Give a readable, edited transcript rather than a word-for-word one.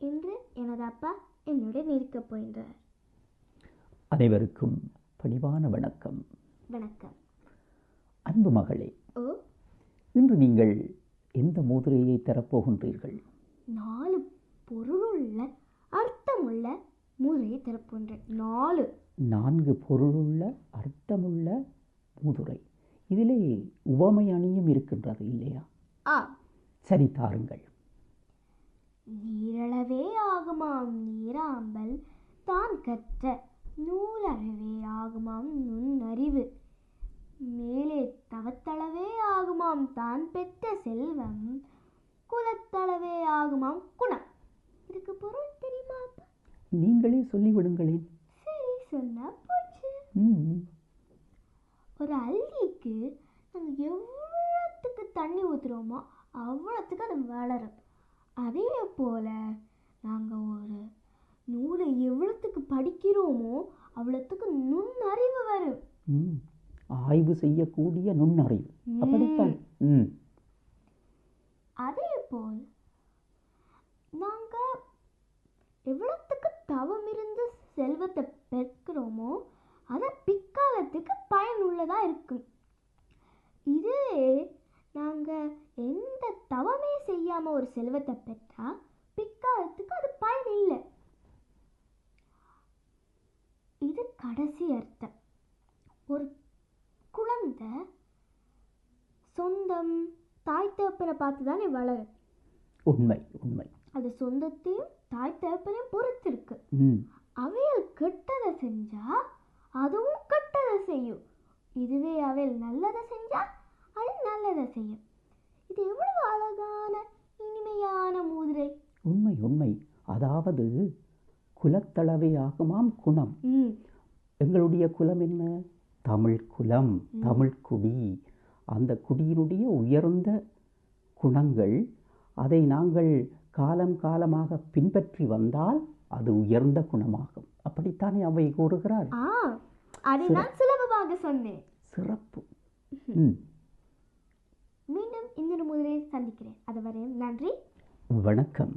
இன்று எனது அப்பா என்னுடன் இருக்கப் போகின்றார். அனைவருக்கும் பணிவான வணக்கம். வணக்கம். அன்பு மகளே, ஓ, இன்று நீங்கள் எந்த முதிரையை தரப்போகின்றீர்கள்? 4 பொருளுள்ள அர்த்தமுள்ள முதிரையை தரப்போகின்றேன். 4 பொருளுள்ள அர்த்தமுள்ள முதுரை. இதிலே உவமை அணியும் இருக்கின்றது இல்லையா? சரி, தாருங்கள். நீரளவே ஆகுமாம் நீராம்பல் தான் கற்ற நூலளவே ஆகுமாம் நுண்ணறிவு, மேலே தவத்தளவே ஆகுமாம் தான் பெற்ற செல்வம், குலத்தளவே ஆகுமாம் குணம். இதுக்கு பொருள் தெரியுமா? நீங்களே சொல்லிவிடுங்களேன். சரி, சொன்னா போச்சு. ஒரு அள்ளிக்கு நாங்கள் எவ்வளோத்துக்கு தண்ணி ஊற்றுறோமோ அவ்வளோத்துக்கு அது வளரும். அதே போல் நாங்கள் ஒரு நூலை எவ்வளோத்துக்கு படிக்கிறோமோ அவ்வளோத்துக்கு நுண்ணறிவு வரும். ஆய்வு செய்யக்கூடிய நுண்ணறிவு, அப்படித்தான். அதே போல் நாங்கள் எவ்வளோத்துக்கு தவம் இருந்து செல்வத்தை பெற்கிறோமோ அது பிற்காலத்துக்கு பயனுள்ளதாக இருக்கும். இதுவே நாங்கள் எந்த தவமே செய்யாமல் ஒரு செல்வத்தை பெற்றால் பிற்காலத்துக்கு அது பயன் இல்லை. இது கடைசி அர்த்தம். ஒரு குழந்தை சொந்தம் தாய் தகப்பனை பார்த்து தானே வளரும். உண்மை உண்மை. அது சொந்தத்தையும் தாய் தகப்பனையும் பொறுத்து இருக்கு. அவைகள் கெட்டதை செஞ்சா அதுவும் கெட்டதை செய்யும். இதுவே அவைகள் நல்லதை செஞ்சா அது நல்லதை செய்யும். இது எவ்வளவு அழகான இனிமையான முதிரை. உண்மை உண்மை. அதாவது குலத்தளவே ஆகுமாம் குணம். எங்களுடைய குலம் என்ன? தமிழ் குலம், தமிழ் குடி. அந்த குடியினுடைய உயர்ந்த குணங்கள், அதை நாங்கள் காலம் காலமாக பின்பற்றி வந்தால் அது உயர்ந்த குணமாகும். அப்படித்தானே அவை கூறுகிறார். அதை நான் சுலபமாக சொன்னேன். சிறப்பு. மீண்டும் இன்னொரு முதிரை சந்திக்கிறேன். அதுவரை நன்றி, வணக்கம்.